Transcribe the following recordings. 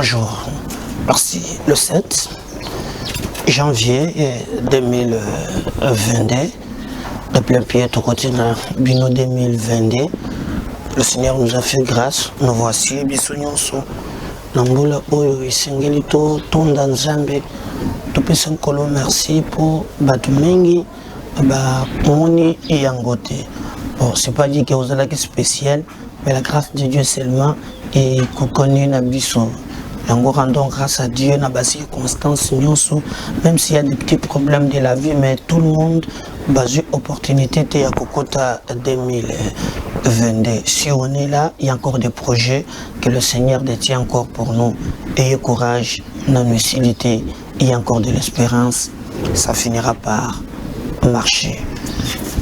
Bonjour, merci. Le 7 janvier 2022, de plein pied, tout côté de Bino 2022, le Seigneur nous a fait grâce. Nous voici, Bissonyonso, Nambola Oyo, Isengelito, Tonda Nzambe, Topé Kolo, merci pour Batumengi, Moni et Yangote. Bon, c'est pas dit que vous avez spécial, mais la grâce de Dieu seulement et qu'on connaît Nabiso. Nous rendons grâce à Dieu, Constance, même s'il y a des petits problèmes de la vie, mais tout le monde a eu l'opportunité de Kokota 2022. Si on est là, il y a encore des projets que le Seigneur détient encore pour nous. Ayez courage, non-lucidité, il y a encore de l'espérance, ça finira par marcher.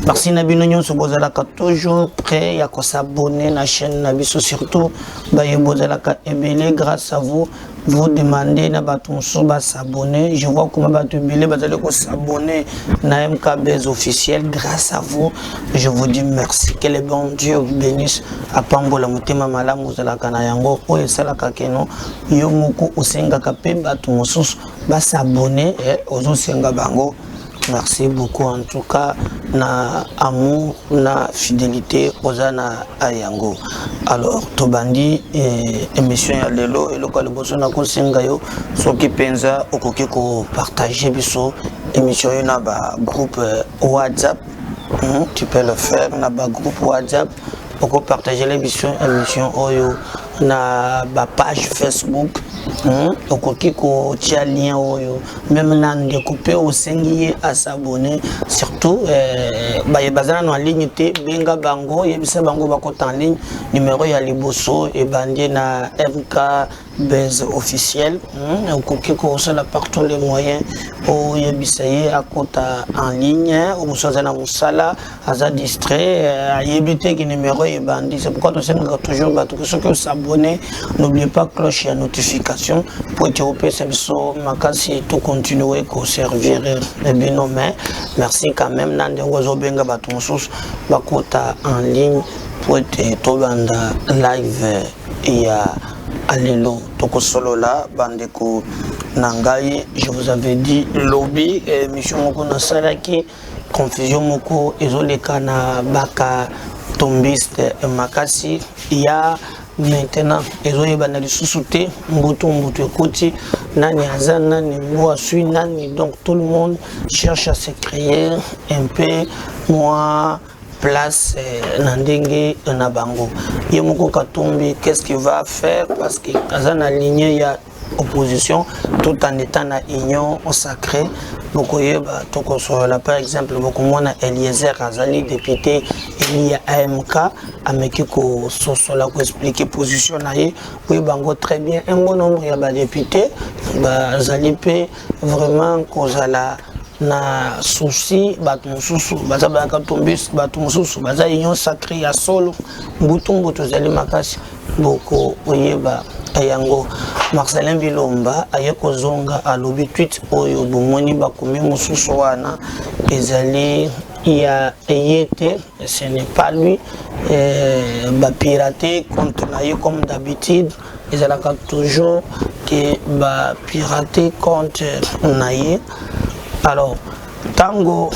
Merci Nabino Nyonso bozalaka toujours prêt à s'abonner à la chaîne Nabiso, surtout bozalaka ebele. Grâce à vous, vous demandez na batonso ba s'abonner. Je vois comment batubele bazaleko s'abonner na MKBZ officiel. Grâce à vous, je vous dis merci. Que le bon Dieu vous bénisse. Apambola mutema malamu zalaka na yango oyo salaka keno yo moko osenga kape batonso ba s'abonner ozo senga bango. Merci beaucoup en tout cas, na amour, na fidélité aux ana ayango. Alors, Tobandi émission ya lelo et le quoi le bosso na ko senga yo soki penza okoki ko partager biso émission yo na ba groupe WhatsApp. Tu peux le faire na ba groupe WhatsApp pour partager l'émission émission oyo na ba page Facebook. Okoki ko tia lien oyo même nan de couper au sengier à s'abonner, surtout bazana en ligne te benga bango yebisa bango bakota en ligne numéro ya liboso et bandé na MKBZ officiel. Okoki ko sala partout les moyens o yebisa ye akota en ligne o musaza na musala aza distrait yebite ki numéro et bandé. C'est pourquoi tu senga toujours battu que s'abonner. N'oubliez pas cloche et notification pour te repérer si tout continuer à servir les mains. Merci quand même Nande Wazobenga Batonsos Bakota en ligne pour te tobanda live et à Alelo Toko Solo là Bandeko Nangai. Je vous avais dit lobby mission Moko Nasalaki confusion Moko Ezoleka na Baka tombiste Makasi. Il y a maintenant, ils ont banali sous-souté, mbutu ekoti, nani azan, nani mboa sui, nani. Donc tout le monde cherche à se créer un peu moins place nandenge nabango. Yemoko Katumbi, qu'est-ce qu'il va faire? Parce que azan aligné, il y a opposition, tout en étant na union sacrée. Beaucoup là par exemple, beaucoup moins Eliezer Azali, député, il y a AMK, Amekiko Sosola pour expliquer position naïe. Oui, bango très bien, un bon nombre de députés, Azali peut vraiment cause la na souci, batumsusu, bazabaka tombis, batumsusu, baza union sacrée ya solo, mbutu zali makasi, beaucoup oyeba. Yango Marcelin Bilomba ayeko zonga alobi tweet oyo bomoni bakomi mususu wana ezali ya eyete, ce n'est pas lui ba pirater contre naye comme d'habitude ezalaka toujours que ba pirater contre naye. Alors tango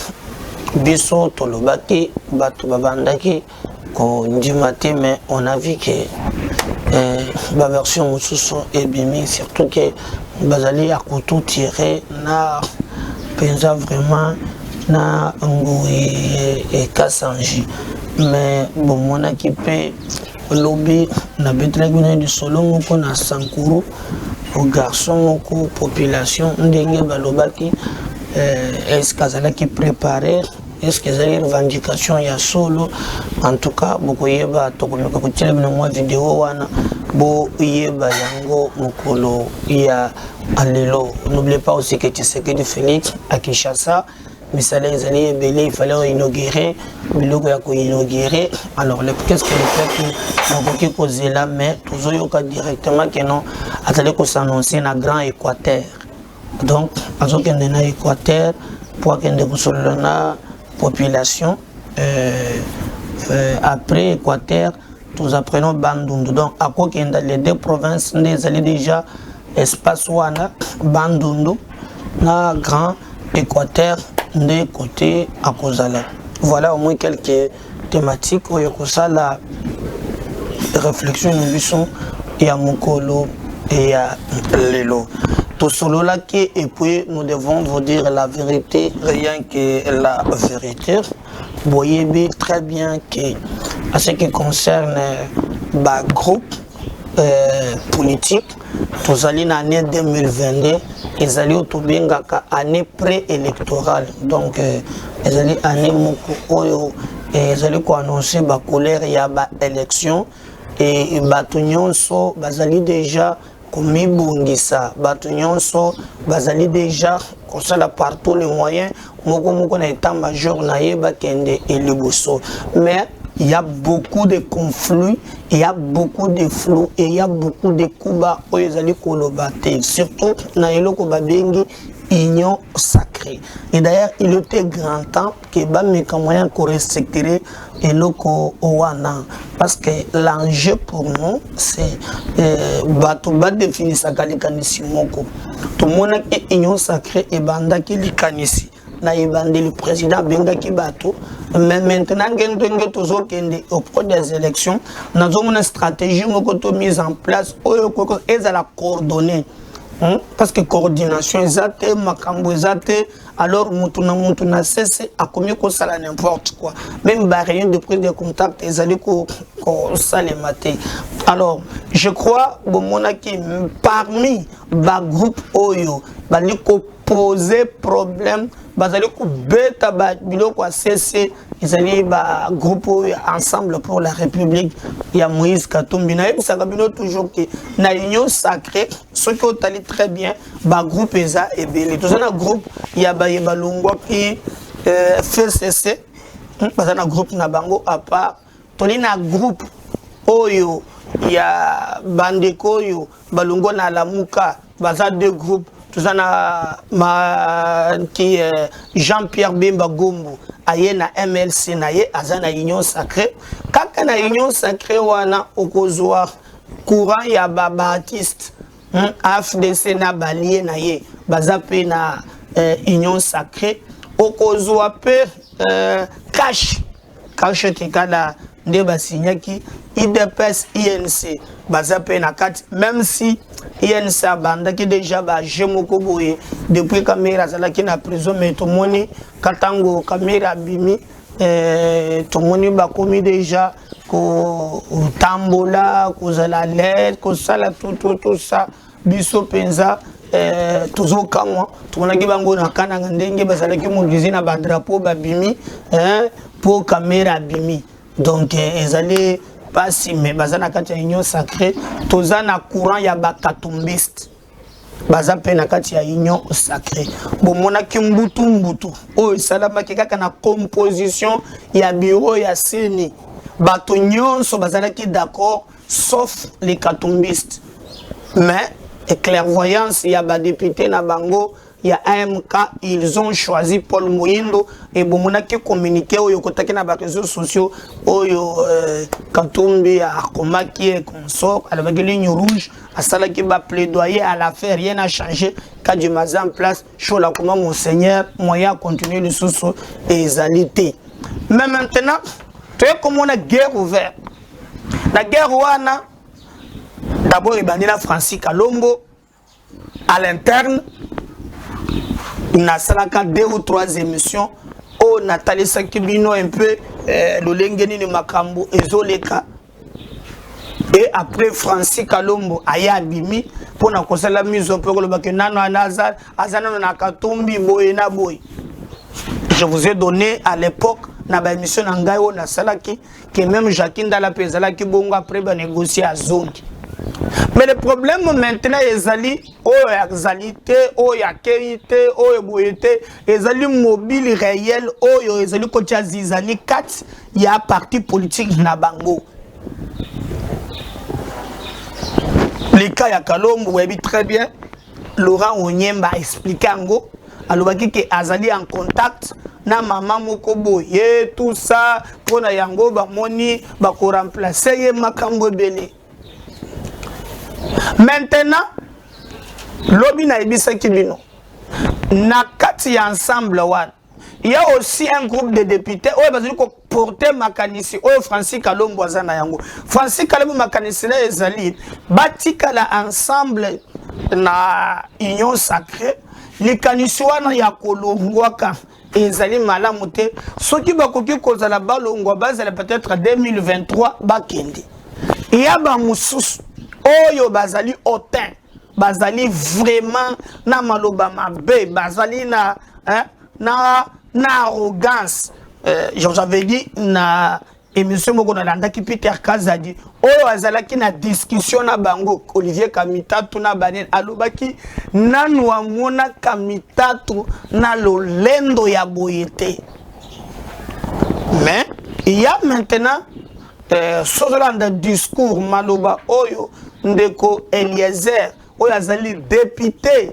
biso tolobaki batu babandaki ko ndimate, mais on a vu que la version Moussousou est bien, surtout que Bazali a couteau tiré na pensa vraiment na Ngo et Kassanji. Mais bon, mon équipe lobby na betragune du solo moko na Sankuru au garçon moko population ndenge balobaki est-ce qu'azala qui préparait. Est-ce que c'est une revendication ya solo? En tout cas, beaucoup yeba tokomeka kutile na mwa vidéo wana bo yeba yango mokolo ya alelo. N'oubliez pas aussi que Tshisekedi Félix à Kinshasa, misala ezali ebele, il fallait inaugurer biloko ya ko inaugurer. Alors qu'est-ce que le peuple mokoki kozela, mais tozoyoka directement que non atale ko s'annoncer na Grand Équateur. Donc azokende na Équateur pour kende kusolona population après Équateur, nous apprenons Bandundu. Donc, à quoi qu'il y a les deux provinces, nous allons déjà espace wana Bandundu na Grand Équateur de côté à Kozala. Voilà au moins quelques thématiques où il y a la réflexion et à Mokolo et à Lelo. Tout cela là qui et puis nous devons vous dire la vérité, rien que la vérité. Vous voyez très bien que à ce qui concerne le groupe politique, tous allés en année 2022, ils allaient au Toubengaka année préélectorale. Donc, ils allaient année Moko et ils allaient annoncer la colère et la élection. Et Batunion so, bazali déjà comme Bungisa, Batunion so, bazali déjà comme ça par tous les moyens. Moko na état-major na yeba kende et le bosso. Mais il y a beaucoup de conflits, il y a beaucoup de flous et il y a beaucoup de coups où ils allaient colobater. Surtout dans les locaux babengi union sacrée. Et d'ailleurs, il était grand temps que les moyens respecteraient et locaux owana. Parce que l'enjeu pour nous, c'est de définir sa qualité moko. Tout le monde est union sacrée et banda qui likanisi. Na ibande le président benga kibato mais maintenant au cours des élections nous avons une stratégie mise en place et à la coordonner parce que coordination exacte makambo exacte alors mutuna cesse à combien qu'on ça n'importe quoi même barrière de prise de contact ils allaient ko ça les mater. Alors je crois que parmi ba groupe oyo bali ko poser problème bazali ko beta ba biloko cesse ils allaient ba groupe ensemble pour la République ya Moïse Katumbi na ça kabino toujours que na union sacrée ce qui est très bien ba groupe eza et belé tout ça na groupe ya ba balungwa qui fait cesser parce na groupe na bango à part tolina groupe oyo ya bandeko yo balungo na lamuka baza deux groupes tout ça na qui Jean-Pierre Bemba Gombo aye na MLC na ye azana union sacrée kaka na union sacrée wana okozwa courant ya Baptiste AFDC na balie na ye baza pe na union sacrée okozwa pe cash tikala nde basinyaki IDPS INC baza pe na kati même si INC banda ki déjà ba jemoko boye depuis caméra zalaki na prison mais to moni katango caméra bimi to moni ba komi déjà ko tambola ko zala l'aide ko sala tout ça biso penza toujours kamwa tumonaki bango na kananga ndenge bazalaki mobilisé na ba drapeau ba bimi pour caméra bimi donc ils allaient pas si mais bazana kati ya union sacrée tozana courant ya bakatumbiste baza pe na kati ya union sacrée bomona ki mbutu o salama ki kaka na composition ya bureau ya seni bato nyonso bazana ki d'accord sauf les katumbistes mais et clairvoyance ya ba député na bango ya AMK ils ont choisi Paul Moyindo et bomona ki communiquer oyo kotaki na ba réseaux sociaux oyo Katumbi akomaki et consort à la ligne rouge à sala ki ba plaidoyer à l'affaire rien n'a changé quand du mise en place show la comment monseigneur moyen continuer le sous et égalité mais maintenant tu es comme on a guerre ouverte la guerre wana d'abord ibandi na Francis Kalombo à l'interne na salaka 2 ou 3 émissions au Nathalie Sakibino un peu le lengeni de makambo ezoleka et après Francis Kalombo aya bimi pour na kosala mise au point que nano anazar azana na Katumbi boye na boy. Je vous ai donné à l'époque na ba émission ngai o na salaki que même Jacques Ndala pezala ki bongo après ba négocier à zone. Mais le problème maintenant ezali o exalité o ya qualité o eboyete ezali mobile réel o ezali kotia zizali 4 ya parti politique na bango. Le cas ya Kalombo webi très bien Laurent Onyemba expliqué ango alobaki que azali en contact na maman moko boye tout ça pour na yango ba moni ba ko remplacer ye makambo belé. Maintenant, Lobi na ebisa kibino. Na kati ya ensemble wana. Il y a aussi un groupe de députés qui porter makanisi Francis Kalombo azana yango. Francis Kalombo makanisi na ezali batika la ensemble na union sacrée likanisi wana ya kolongwaka ezali malamu te soki bakoki kozala balongwa bazala peut-être 2023 bakende. Il y a ba mususu oyo bazali hautain bazali vraiment na maloba mabe bazali na na arrogance. J'avais dit na émission moko na landa ki Peter Kazadi oyo azalaki na discussion na bango Olivier Kamitatu na banen alobaki nanu amona Kamitatu na lolendo ya boyete. Mais il y a maintenant Sozolanda discours maloba oyo ndeko Eliezer oyo azali député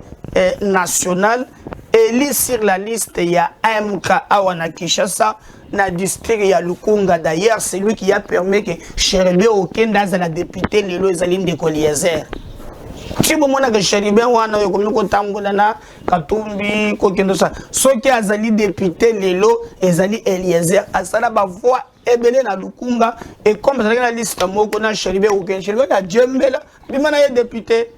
national élu sur la liste ya MK Awana Kishasa na district ya Lukunga. D'ailleurs c'est lui qui a permis que Cheribé Okenda la député lelo ezali ndeko Eliezer. Si vous mona que Cheribé wana yo komi ko tambola na Katumbi ko kendo sa soki azali député lelo ezali Eliezer asala ba voix ebele na Lukunga et comme ça la liste moko na Cheribé Okenda Cheribé na Djembela bimana ye député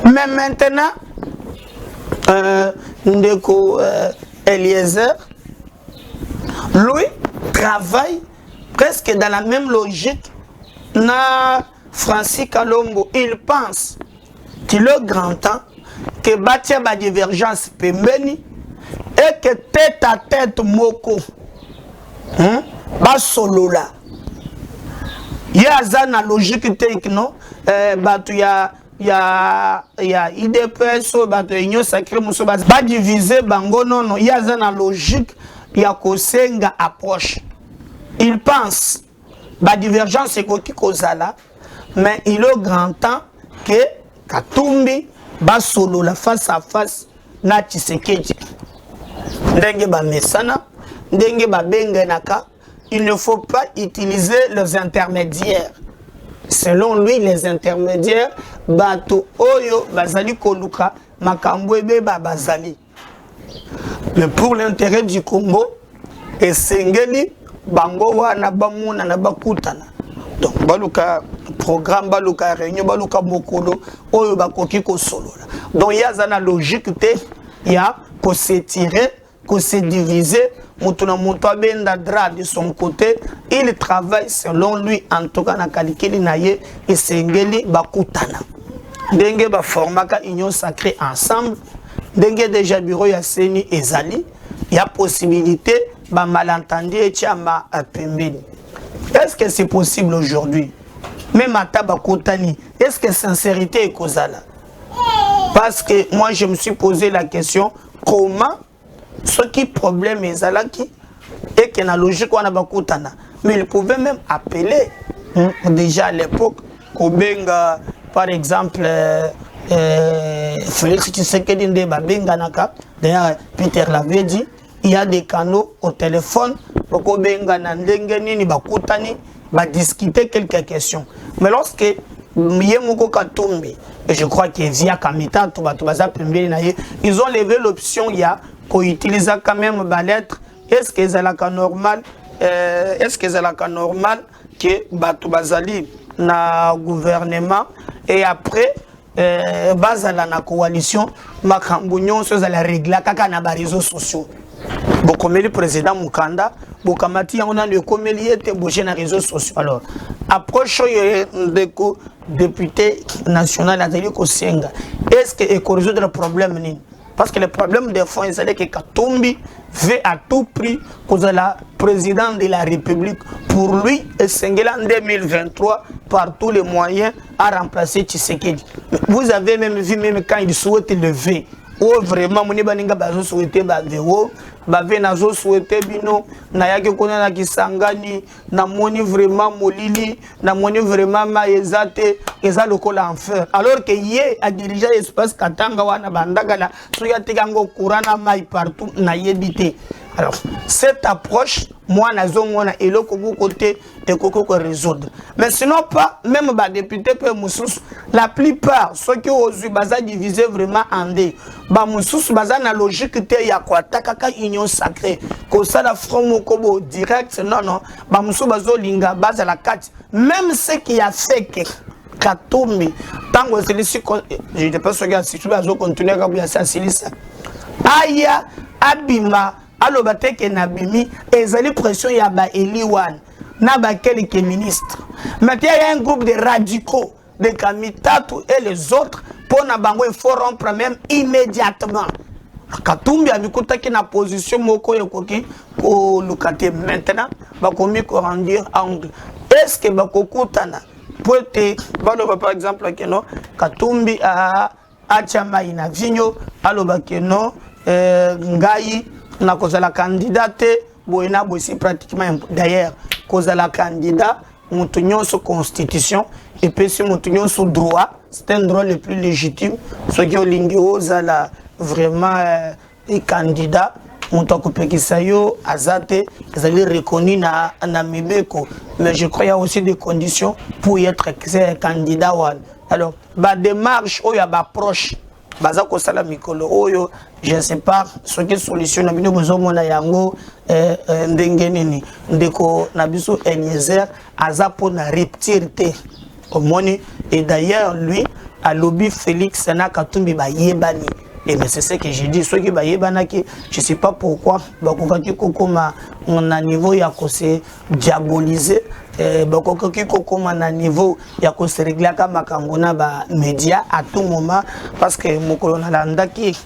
mais maintenant ndeko Eliezer lui travaille presque dans la même logique na Francis Kalombo. Il pense qu'il est grand temps que bâtir ba divergence pembeni et que tête à tête moko ba solola ya za na logique techno batu ya IDPS batu union sacrée muso ba diviser bango non ya za na logique ya kosenga approche. Il pense ba divergence ekoki kozala mais il est grand temps que Katumbi ba solo la face à face na Tshisekedi ndenge ba mesana ndenge ba bengenaka. Il ne faut pas utiliser les intermédiaires. Selon lui, les intermédiaires, bato oyo bazali koluka makambwebe bazali. Mais pour l'intérêt du Congo, et sengeli bango wana bamuna na bakutana. Donc baluka programme baluka réunion baluka mokolo oyo bakoki ko solola. Donc il y a une logique te ya ko s'étirer, ko se diviser. Mutuna Mutwabenda Dra de son côté, il travaille selon lui en tout cas na kalikeli naye et sengeli bakutana. Denge ba formaka union sacrée ensemble, denge déjà bureau ya seni ezali, il y a possibilité ba malentendu et tiama pembeni. Est-ce que c'est possible aujourd'hui? Même à Tabakotani, est-ce que sincérité est causale? Parce que moi je me suis posé la question, comment ce qui problème est zalaki et que la logique on a bakutana, mais il pouvait même appeler déjà à l'époque Kobenga par exemple Félix Tshisekedi nde babenga naka. D'ailleurs Peter l'avait dit, il y a des canaux au téléphone Kobenga na ndenge nini bakutani ba discuter quelques questions. Mais lorsque Yemoko Katumbi et je crois que via Kamita tout baza pembeni na ye, ils ont levé l'option ya qu'on utilise quand même la lettre. Est-ce que c'est normal? Est-ce que c'est normal que Batu Bazali na gouvernement et après Bazala na coalition Makambunyon sur la règle kaka na ba réseaux sociaux. Bokomeli président Mukanda, Bokamati on a le komeli était bouché na réseaux sociaux. Alors approche de député national Azali Kosenga. Est-ce que est résoudre le problème ni? Parce que le problème des fonds, c'est que Katumbi veut à tout prix cause la président de la République. Pour lui, Sengela en 2023, par tous les moyens, à remplacer Tshisekedi. Vous avez même vu, même quand il souhaite lever, ou vraiment, mon ébaninga bazo souhaité baveo, bave nazo souhaité bino, nayaki kona na kisangani, na moni vraiment molili, na moni vraiment maezate, eza lokola enfer. Alors que yé a dirigé l'espace katanga wana bandagala, soya tegango kurana mai partout na yebite. Alors, cette approche, moi, nazomona et le côté et qu'on résoudre. Mais sinon pas, même les députés peut la plupart ceux qui ont divisé vraiment en deux. Ba mususu baza na logique te ya kwa takaka union sacrée. Ko ça la front kobo direct non. Ba mususu bazo linga baza la 4. Même ce qui a fait que Katumbi tango celui-ci je ne pense pas si tu vas continuer à bien ça silisa. Aya abima aloba teke na bimi ezali pression ya ba Eliwan na ba quelques ministres. Maintenant il y a un groupe de radicaux de Kamitatu et les autres pour na bango il faut rompre même immédiatement. Katumbi a bikuta ki na position moko yokoki ko lukate maintenant ba komi ko rendir angle. Est-ce que ba kokutana pour te baloba par exemple que non Katumbi a achama ina vinyo aloba que non ngai na cause la candidate boina bosi pratiquement d'ailleurs cause la candidat montunyo sur constitution et puis si montunyo sur droit c'est un droit le plus légitime ce qui olingeo la vraiment candidat montako pekisayo azate ezali reconnu na mibeko mais je crois il y a aussi des conditions pour y être candidat. Alors ba démarche o ya ba proche baza ko sala mikolo oyo je sais pas ce qui solution na bino bozo mona yango ndenge nini ndeko na biso Eliezer aza po na rupture te omoni et d'ailleurs lui a lobby Félix na Katumbi ba yebani et mais c'est ce que j'ai dit ceux qui ba yebana ki je sais pas pourquoi ba kokaki kokoma na niveau ya ko se diaboliser bakokaki kokoma na niveau ya ko se régler ka makambo na ba média à tout moment parce que mokolo na landaki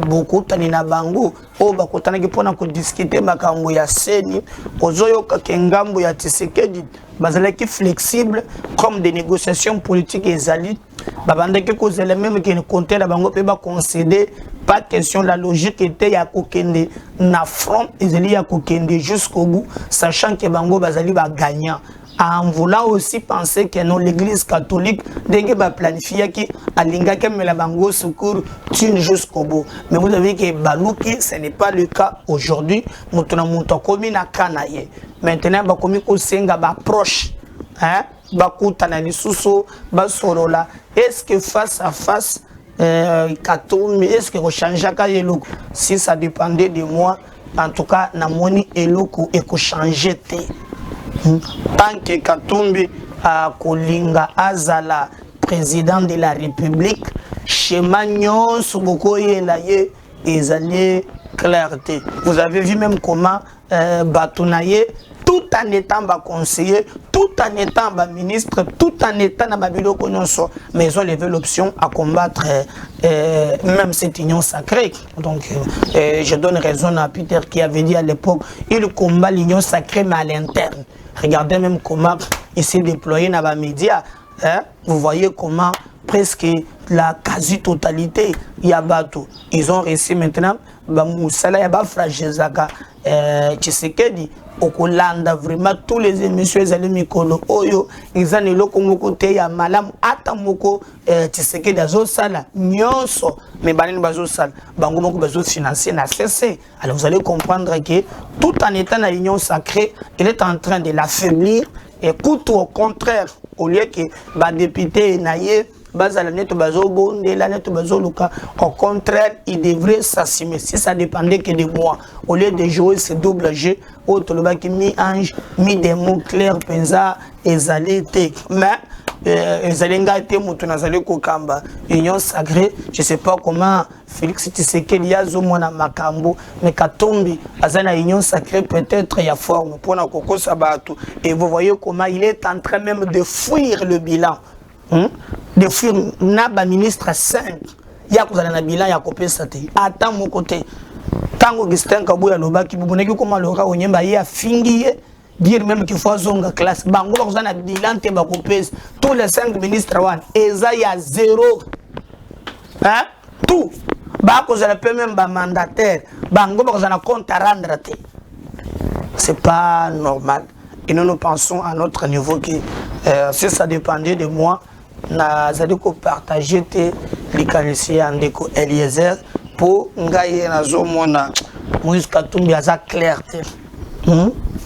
beaucoup tani na bango o bakotana ki pona ko discuter makambo ya seni ozoyo ka kengambo ya Tshisekedi bazalaki flexible comme des négociations politiques ezali babandaki ko zela même qui ne comptait la bango pe ba concéder pas question la logique était ya kokende na front ezali ya kokende jusqu'au bout sachant que bango bazali ba gagnant en voulant aussi penser que non l'église catholique dès ba planifié qui alinga que la bango secours tune jusqu'au bout mais vous avez que baluki ce n'est pas le cas aujourd'hui mutuna muntu komi na kanaye maintenant ba komi ko senga ba proche hein ba kutana lisusu ba sorola est-ce que face à face Katumbi est-ce que rechangeaka kayeloko si ça dépendait de moi en tout cas na moni eloko et ko changer te tant que Katumbi a kolinga azala président de la République schéma nyonso bokoyela ye ezali clarté. Vous avez vu même comment Batunaye tout en étant conseiller, tout en étant ministre, tout en étant dans Babiloko Nyonso, mais ils ont levé l'option à combattre même cette union sacrée. Donc, je donne raison à Peter qui avait dit à l'époque, il combat l'union sacrée mais à l'interne. Regardez même comment il s'est déployé dans les médias. Hein? Vous voyez comment presque la quasi-totalité Yabato, ils ont réussi maintenant, Moussala Yaba Fragezaka, Tshisekedi, Okolanda, vraiment tous les émissions, les Mikolo, Oyo, ils ont le côté ya Malam, Atamoko, Tshisekedi, Azosala, Nyonso, mais Banin Bazosal, Bangomoko Bazo financier n'a cessé. Alors vous allez comprendre que tout en étant dans l'union sacrée, il est en train de l'affaiblir, et tout au contraire, au lieu que les députés naïe, au contraire, il devrait s'assumer. Si ça dépendait que de moi, au lieu de jouer ce double jeu, autre le qui mi ange, mi démon clair, pensa, et zalé mais Zalenga était moutonazale kokamba, union sacrée, je sais pas comment Félix Tshisekedi yazo mona makambo, mais Katumbi azana union sacrée peut-être il y a forme pour na koko sabatu et vous voyez comment il est en train même de fuir le bilan. De fuir naba ministre 5 ya kozala na bilan ya kopesa te ata mon côté tango Augustin Kabuya lobaki buboneki koma loka onyemba ye afingi ye dire même qu'il faut zonga classe bango kozala na bilan te ba kopesa tous les 5 ministres wan eza ya 0 hein tout ba kozala peut même ba mandataire bango kozala compte à rendre te c'est pas normal et nous pensons à notre niveau que si ça dépendait de moi nazali ko partager te likanisi ya ndeko Eliezer pour ngaye nazomona Moïse Katumbi aza clair te.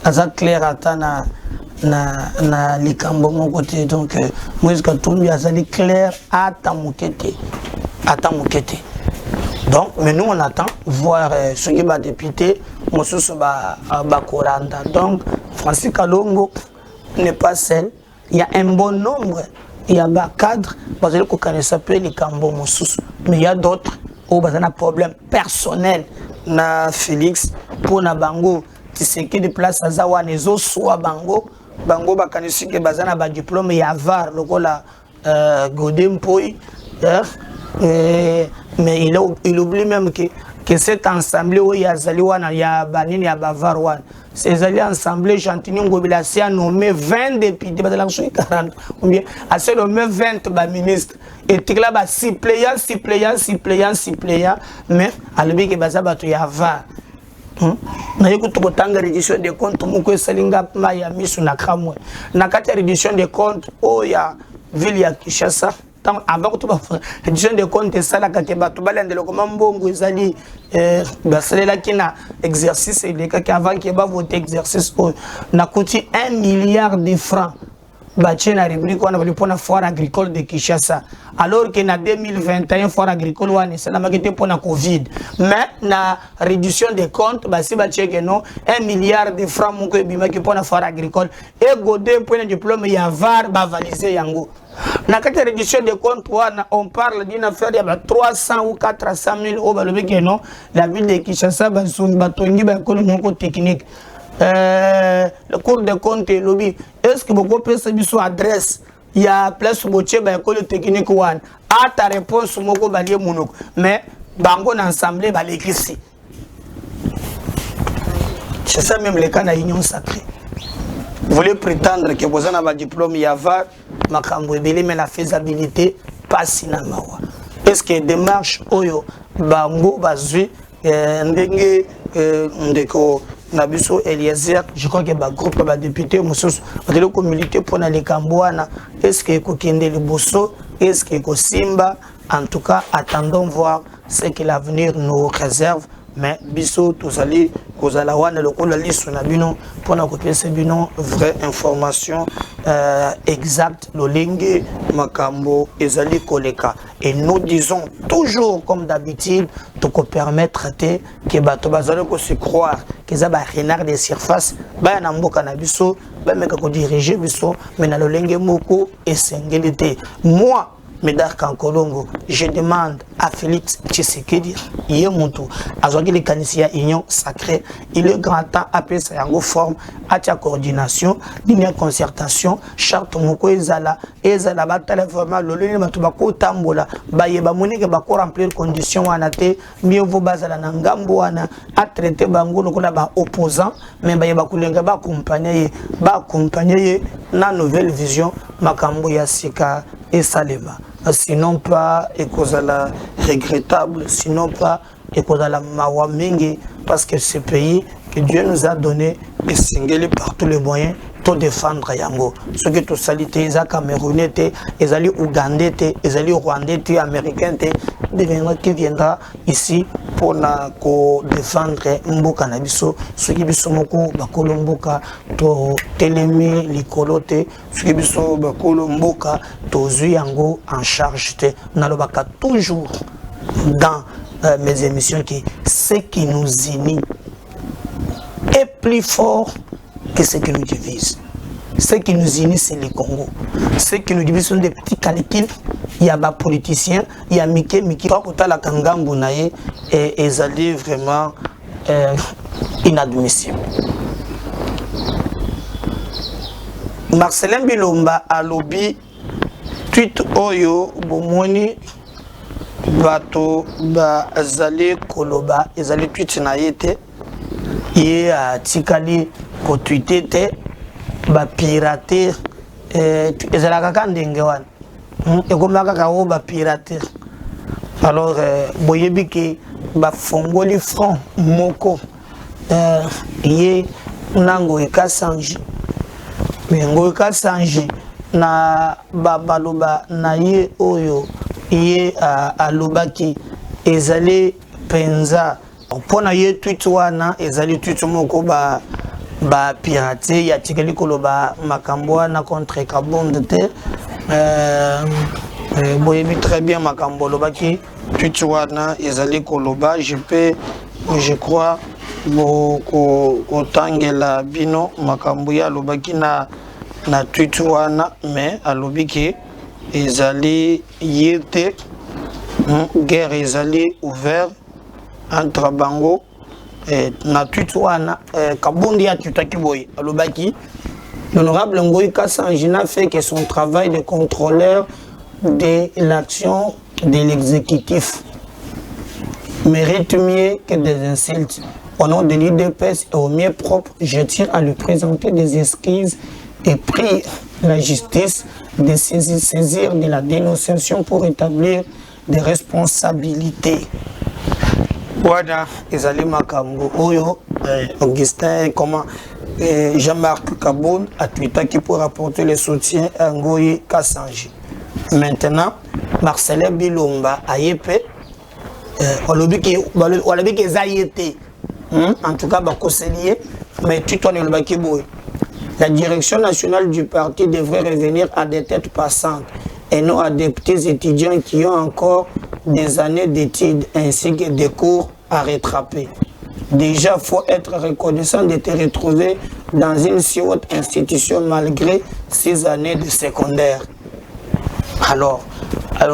Aza clair ata na likambo mon côté. Donc Moïse Katumbi aza clair ata mokete. Ata mokete. Donc mais nous on attend voir ce qui va député mosusu ba koranda. Donc Francis Kalongo n'est pas seul. Il y a un bon nombre, il y a un cadre, parce que ça peut les cambos mosusu. Mais il y a d'autres où il y a un problème personnel na Félix pour na bango. Tu sais que des places à Zawa les autres soit bango ba kanisi que bazana ba diplôme ya var lokola Godem Poi. Mais il oublie même que cette assemblée où il y a Zaliwana, il y a Banini, il y a Bavarwan. Ces assemblées, Chantini Ngobila, a nommé 20 députés, 40, ou bien, a nommé 20 ministres. Et tu as 6 pléiants, mais à l'objet que il y a VAR. Na écoute kotanga réduction des comptes moko salinga maya misu na kramwe na kati réduction des comptes oh ya ville ya Kinshasa tant avant que tu réduction des comptes ça la kati ba to balende lokoma mbongo ezali basalela kina exercice les cas avant que ba voter exercice na coûté 1 milliard de francs bâti na rubrique on va pour la foire agricole de Kinshasa alors que na 2021 foire agricole wana c'est la maquette pour la Covid mais na réduction des comptes bah si bâti que non 1 milliard de francs mon que bima qui pour la foire agricole et godé point de diplôme ya var ba valiser yango na kati réduction des comptes on parle d'une affaire de 300 ou 400 000 euros le que non la ville de Kinshasa ba son batongi ba ko technique le cours de compte et lobby est-ce que beaucoup peut se sur adresse il y a place moitié ba école technique one à ta réponse moko balié monoko mais bango ensemble ba l'église c'est ça même le cas de l'union sacrée vous voulez prétendre que vous avez un diplôme yava makambo ebele mais la faisabilité pas sinamawa est-ce que démarche oyo bango bazui ndenge ndeko Nabiso Eliezer, je crois que le groupe de députés, le militer pour les Cambouana, est-ce que Kokende le Bosso, est-ce que Simba, en tout cas, attendons voir ce que l'avenir nous réserve. Mais biso tous allez kozalawana le kola liso na bino pour na copier ces bino vraie information exacte lolingue makambo ezali koleka et nous disons toujours comme d'habitude to ko permettre que bato bazalo ko se croire que za ba renard de surface ba na mboka na biso ba meka ko diriger biso mais na lolingue moko esengelité moi Médard Kankolongo, je demande à Félix Tshisekedi, il est mon tour, à Zogi les Kanisia Union Sacrée, il est grand temps à appeler ça en forme, à ta coordination, ligne concertation, charte moko ezala batale vraiment le ligne matubako tambola, baye bamoni ke bako remplir conditions anate, mieux vaut bazala na ngambo wana à traiter bango lokola ba opposant, mais baye bakulenga ba accompagner na nouvelle vision makambo ya sika et salema. Sinon pas ekozala regrettable, sinon pas ekozala mawa mingi parce que ce pays que Dieu nous a donné est singeli par tous les moyens pour défendre yango. Ce que tout salité les Camerounais, les alliés Ougandais, les alliés Rwandais, les Américains, qui viendra ici pour défendre Mboka Nabiso, ce qui est moko bakolo Mboka to telemi likolote, ce qui est bakolo Mboka to zuyango en charge te nalobaka toujours dans mes émissions qui ce qui nous unit est plus fort que ce qui nous divise. Ce qui nous unit, c'est le Congo. Ce qui nous divise sont des petits calculs. Il y a des politiciens, il y a Miki. La Kangambu et ils vraiment inadmissible. Marcelin Bilomba a lobby tweet Oyo Bomoni Bato Bazali Koloba, Ezali tweet Naïte. Et à Tikali ko tweeté te ba pirater ezala kaka ndenge wana ekomaka ka o ba pirater alors boyebi ke ba fongoli front moko ye nango ekasanji mengo ekasanji na baloba na ye oyo ye alobaki ezali penza alors pour na ye tweet wana ezali tweet moko ba piraté ya tikeli koloba makambo na contre Kabonde te boyebi très bien makambo lobaki tweet wana ezali koloba je crois kotangela bino makambo ya lobaki na tweet wana mais alobiki ezali yete guerre ezali ouvert entre bango na tweet wana Kabonde ya tutaki boy alobaki l'honorable Ngoï Kassanji n'a fait que son travail de contrôleur de l'action de l'exécutif mérite mieux que des insultes. Au nom de l'UDPS et au mieux propre, je tiens à lui présenter des excuses et prie la justice de saisir de la dénonciation pour établir des responsabilités. Voilà, Ezali Makambo, Oyo, Augustin, comment Jean-Marc Kabonde a tweeté qui pour apporter le soutien à Ngoï Kassanji. Maintenant, Marcelin Bilomba a yépé, Olobi Zayete, en tout cas, Bakoselier, mais tu t'en es le Bakiboui. La direction nationale du parti devrait revenir à des têtes passantes et non à des petits étudiants qui ont encore des années d'études ainsi que des cours à rattraper. Déjà, il faut être reconnaissant de te retrouver dans une si haute institution malgré 6 années de secondaire. Alors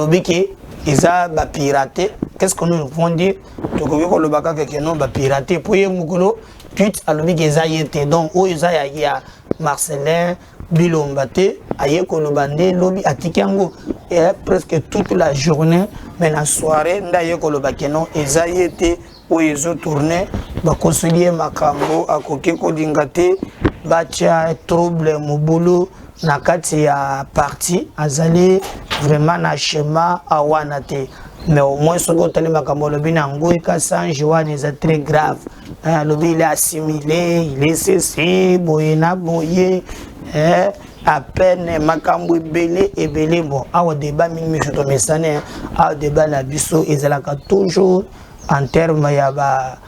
Biki, ils ont piraté. Qu'est-ce que nous pouvons dire? Donc, le baka non piraté. Pour y mugolo, puis alors Biki ils ont été donc où ils ont Marcelin Bilombate, aye kolobande lobi atikango et presque toute la journée, mais la soirée ndaye kolobakeno ils ont été où ils ont tourné, ba conseiller makambo akoki kodingate batia trouble mobulu na kati ya parti azali vraiment na schéma awanate. Mais au moins ce que tu makambo lobi na Ngoï Kassanji wana est très grave. Lobi il est assimilé, il est cessé, boyena boye, à peine makambo belé et belé bon. Awa débat mingi je te mesane, awa débat la biso ezalaka toujours en termes ya ba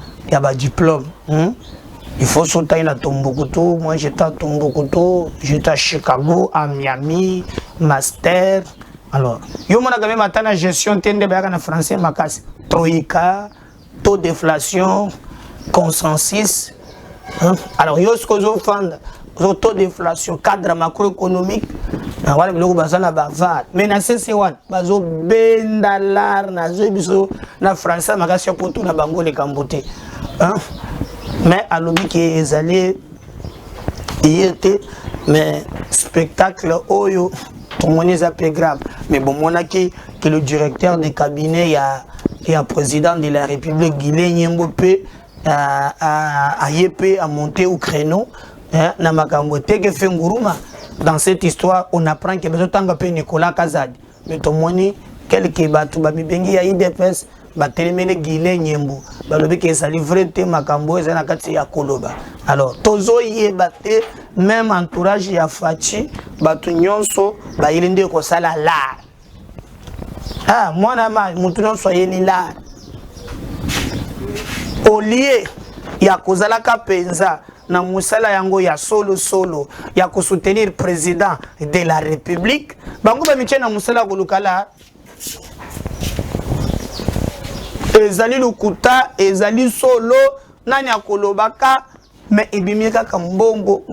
diplôme. Il faut sauter à Tombouctou. Moi j'étais à Tombouctou, j'étais à Chicago, à Miami, master. Alors, yo mona quand même attendre la gestion tende ba na français makas troïka, taux d'inflation, consensus. Alors yo ce que zo fanda, taux d'inflation, cadre macroéconomique. Voilà biloko bazana bavard. Mais na CC1 bazo bendalar na zo biso na français makas ya poto na bango le kambote. Mais à l'objet qui est allé, il était, mais spectacle, oyo, tout le monde est appelé grave. Mais bon, mon acquis, que le directeur de cabinet, il y a président de la République, Guilhem Nyembopé, a monté au créneau, na makambote que fait Nguruma. Dans cette histoire, on apprend que besoin de Nicolas Kazadi. Mais tout le monde, quelques bateaux, Babibengi, a IDPS. Batelemele Guilhem Nyembo balobi ke sali vrai te makambo ezana kati ya koloba. Alors tozo yebate même entourage ya Fachi batu nyonso ba yelinde ko sala la mwana ma mutu nyonso yeli la olie ya kozalaka penza na musala yango ya solo ya ko soutenir président de la République bango ba miche na musala kolukala ezali lukuta ezali solo nani akolobaka mais ibimi kaka mbongo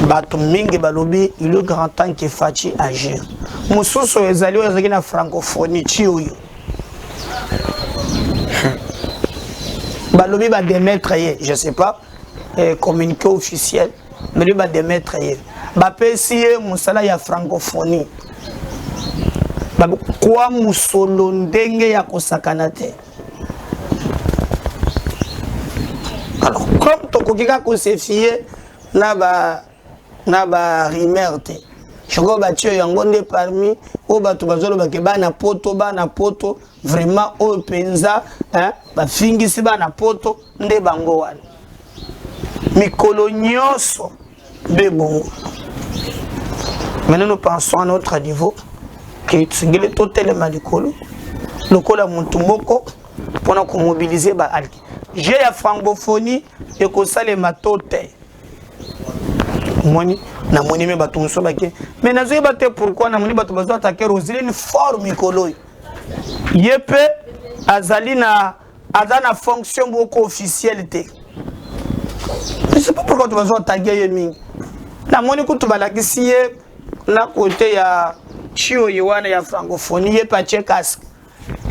bato mingi balobi il est grand temps que Fachi agir mususu ezali na francophonie chiuyo balobi ba démettre je sais pas communiqué officiel mais lui ba démettre ba pesi musala ya francophonie quoi musolo ndenge ya kosakana te. Alors comme tokokika ko se fier na ba rimerte choko batio yango nde parmi o bato bazolo ba ke bana poto vraiment o penza ba fingisi bana poto nde bango wana mikolo nyonso be bongo. Maintenant nous pensons à notre niveau que tu es totalement likolo le col à Montumoko pour mobiliser ba alki. J'ai la francophonie et que ça les matote. Moni na moni me bato so bake. Mais na zo bate pourquoi na moni bato bazo attaquer Roselyne une forme ikolo. Yepe azali na azana fonction beaucoup officialité. Je sais pas pourquoi tu vas attaquer Yemi. Na moni ko to balakisi na côté ya Chio Yohana ya francophonie yepa casque.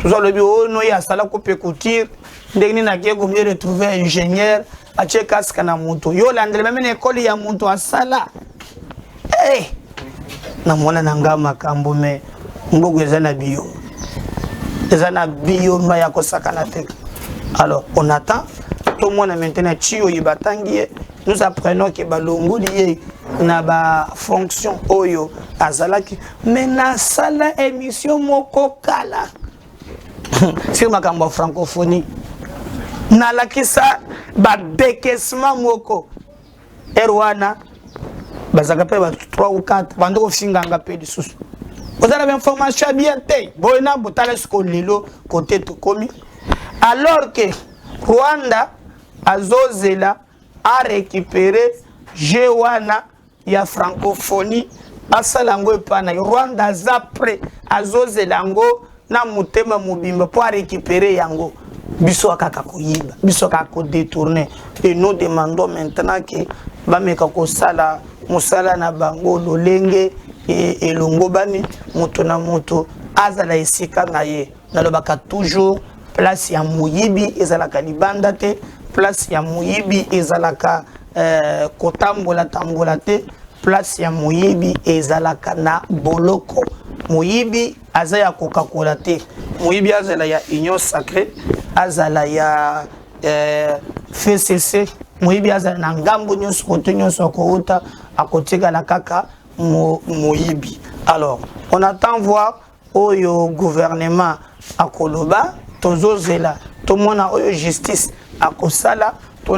Tout ça le bio no ya sala ko pécoutir ndengni na kiego mieux retrouver ingénieur a casque na moto. Yo landre même na école ya moto asala. Eh na mona nanga makambo me mbogo ezana bio. Ezana bio ma ya kosaka na tête. Alors on attend tout le monde maintenant Chio yibatangi nous apprenons que balongo lié na ba fonction oyo azalaki mais na sala émission moko kala sur makambo francophonie na lakisa ba décaissement moko erwana bazaka pe ba 3 ou 4 bando ko finganga pe lisusu vous avez information bien té boyna botala sko lelo côté to komi alors que Rwanda azozela a récupéré Jewana ya francophonie asalango epana Rwanda zapre azozelango na mutema mubimba pour récupérer yango biso akaka koyiba biso akaka ko détourner et nous demandons maintenant que bameka ko sala musala na bango lolenge et longo bani moto na moto azala esika na ye nalobaka toujours place ya muyibi ezalaka libanda te place ya muyibi ezalaka kotambola tambola te place ya muyibi ezalaka na boloko muyibi azaya Coca-Cola te muyibi azala ya union sacrée azala ya FCC muyibi azala na ngambo nyonso kote nyonso akouta akotika la kaka muyibi. Alors on attend voir oyo gouvernement akoloba tozozela to mona oyo justice akosala.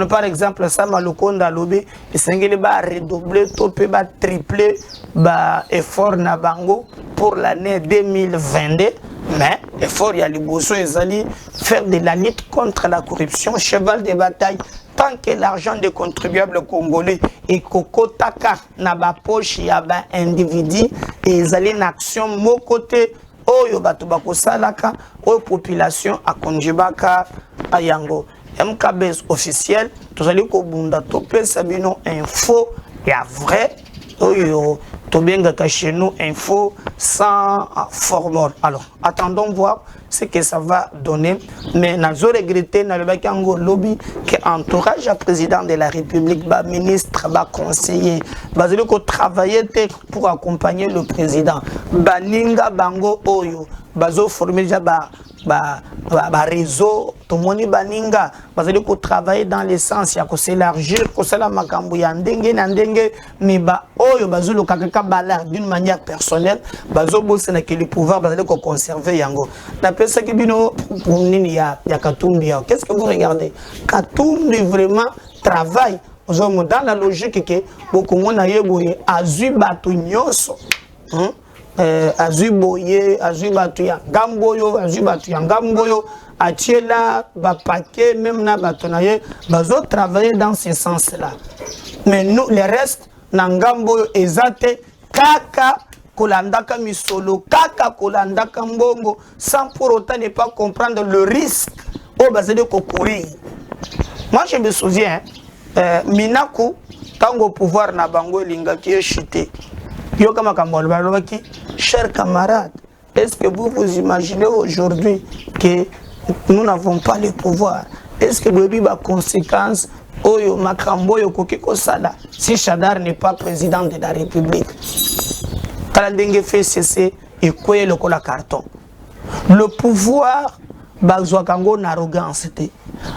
Par exemple, ça malokonda lobé, et ba redoubler, topé ba tripler, ba effort na bango pour l'année 2022. Mais effort y a les bossons et faire de la lutte contre la corruption, cheval de bataille. Tant que l'argent des contribuables congolais et kokotaka na ba poche ya ba individu et zali une action mo côté oyo bato bakosalaka oyo population a konjibaka ayango. MKBS officiel, tous allez kobunda topé sabino info ya vrai to bien chez nous info sans formol. Alors attendons voir ce que ça va donner, mais nous regretter dans le bakango lobby que entourage à président de la République, ba ministre, ba conseiller, basé ko travailler pour accompagner le président. Baninga bango oyo bazo former ba réseau tout le monde baninga basali ko travailler dans le sens ya ko s'élargir ko sala makambo ya ndenge na ndenge mais ba oyo bazolo kaka bala d'une manière personnelle bazo bosana que le pouvoir basali ko conserver yango na pesa ki bino nini ya Katumbi. Qu'est-ce que vous regardez? Katumbi vraiment travaille dans la logique que beaucoup mon ayeboye azui batu nyoso azuboye azubatu ya gamboyo azubatu ya gamboyo atiela ba paquet même na batonaye bazo travailler dans ce sens là mais nous les restes na gamboyo ezate kaka kolandaka misolo kaka kolandaka mbongo sans pour autant ne pas comprendre le risque au basé de courir. Moi je me souviens Minaku tango pouvoir na bango linga qui est chuté. Chers camarades, est-ce que vous vous imaginez aujourd'hui que nous n'avons pas le pouvoir? Est-ce que vous avez des conséquences si Chadar n'est pas président de la République? Kalandenge fait cesser et quoi le carton. Le pouvoir, bazwakango n'arrogance,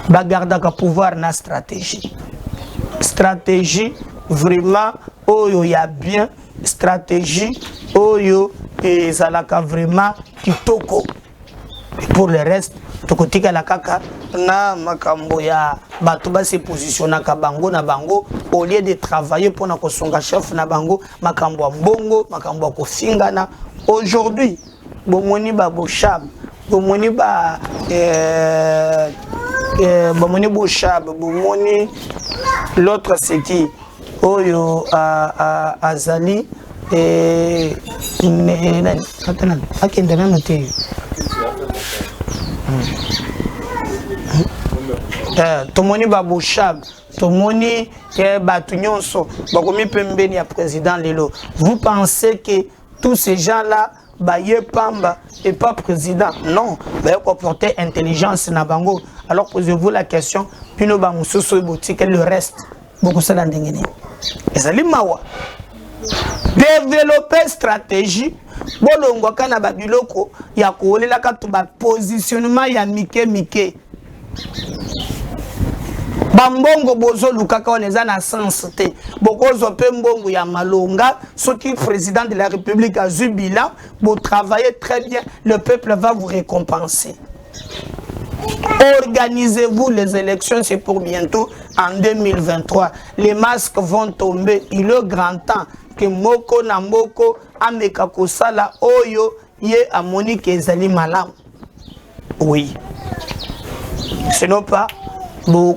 bagardaka pouvoir na stratégie. Stratégie vraiment, oyo ya bien. Stratégie oyo et zalaka vraiment kitoko. Pour le reste tokotika la kaka na makambo ya bato ba se positionnaka bango na bango au lieu de travailler pour na kosonga chef na bango makambo mbongo makambo ko fingana. Aujourd'hui bomoni ba boshab bomoni ba bomoni Bouchab, bomoni l'autre c'est qui oyo azali akendana noté tomoni ba Bouchab, tomoni batu nyonso bakomi pembeni ya président lelo. Vous pensez que tous ces gens là Baye Pamba et pas président? Non, Baye comporter intelligence na bango. Alors posez-vous la question, pino ba mususu boutique le reste beaucoup ça ndengene. Ezali mawa développer stratégie bolongo kana ba biloko ya kolela ka to ba positionnement ya mike bambongo bozo lukaka oneza na sens te bokozo pe mbongo ya malonga soki président de la République a bilan vous travaillez très bien, le peuple va vous récompenser. Organisez-vous, les élections c'est pour bientôt en 2023. Les masques vont tomber, il est grand temps que moko na moko ameka kosala oyo ye amoni ke ezali malam. Oui. Sinon pas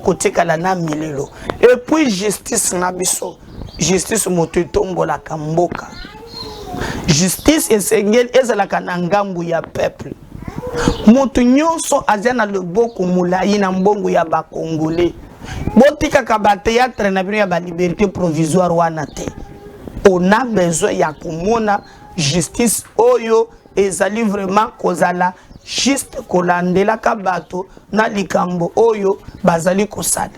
côté kalana milelo. Et puis justice nabiso, justice motutombo la kamboka. Justice esengel ezalaka na ngambu ya peuple. Motu nyonso azana le boko mulayi na mbongo ya ba congolais. Botika ka ba théâtre na bino ya ba liberté provisoire wana te. On a besoin ya komona justice oyo ezali vraiment kozala juste kolandela ka bato na likambo oyo bazali kosala.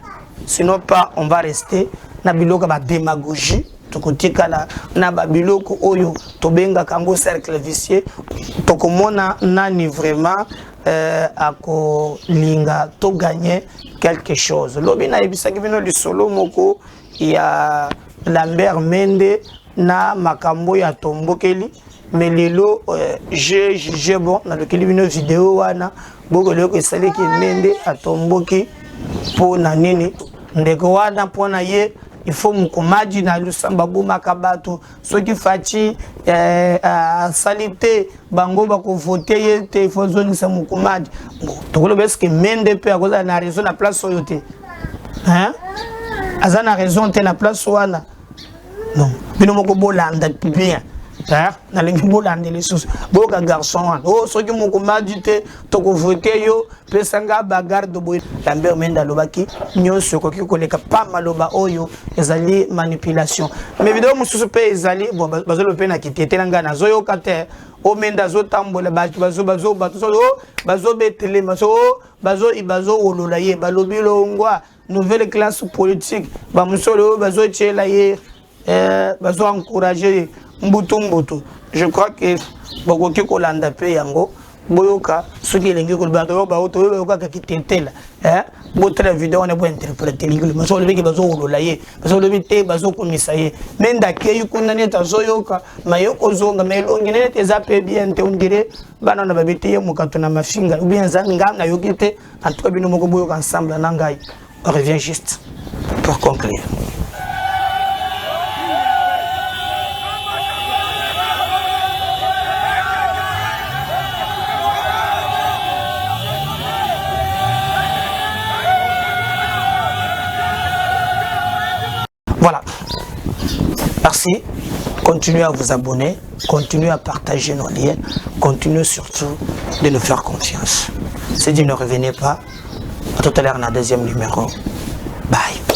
Sinon pas on va rester na biloko ba démagogie tokotika na ba biloko oyo tobenga kango cercle vicieux tokomona nani vraiment ako linga to gagner quelque chose. Lobi na ebisaki bino lisolo moko ya Lambert Mende na makambo ya tombokeli. Mais lelo j'ai jugé bon dans lequel une vidéo wana boko leko esali ki Mende atomboki po na nini ndeko wana po na ye il faut mukomaji na lusamba buma kabato soki fachi salite bango bako voter ye te faut zone sa mukomaji tokolo beske Mende pe akoza na raison na place oyote hein azana raison te na place wana non bino moko bolanda bien na lengi bolande les sous boka garçon oh soki mukomaji te toko voter yo pesanga bagarre de boy Lambert Mende lobaki nyonso koki koleka pa maloba oyo ezali manipulation mais vidéo mususu pe ezali bon bazolo pe na kitete nga na zoyo kate o Mende zo tambola bazo bazo betele bazo olola ye balobi longwa nouvelle classe politique ba musolo bazo tchela ye bazo encourager mbutu. Je crois que bokoki kolanda pe yango boyoka soki elengi kolbato ba oto boyoka ka kitentela botra vidéo on est interpréter l'ingile mais on le biki bazo olola ye bazo le bité bazo komisa ye menda ke yukuna neta zoyoka mayoko zonga melongi neta ezape bien te on dirait bana na babité ye mukato na mafinga ou bien zanga na yokite en tout cas bino moko boyoka ensemble na ngai. On revient juste pour conclure. Voilà. Merci. Continuez à vous abonner. Continuez à partager nos liens. Continuez surtout de nous faire confiance. Si vous ne revenez pas, à tout à l'heure dans le deuxième numéro. Bye.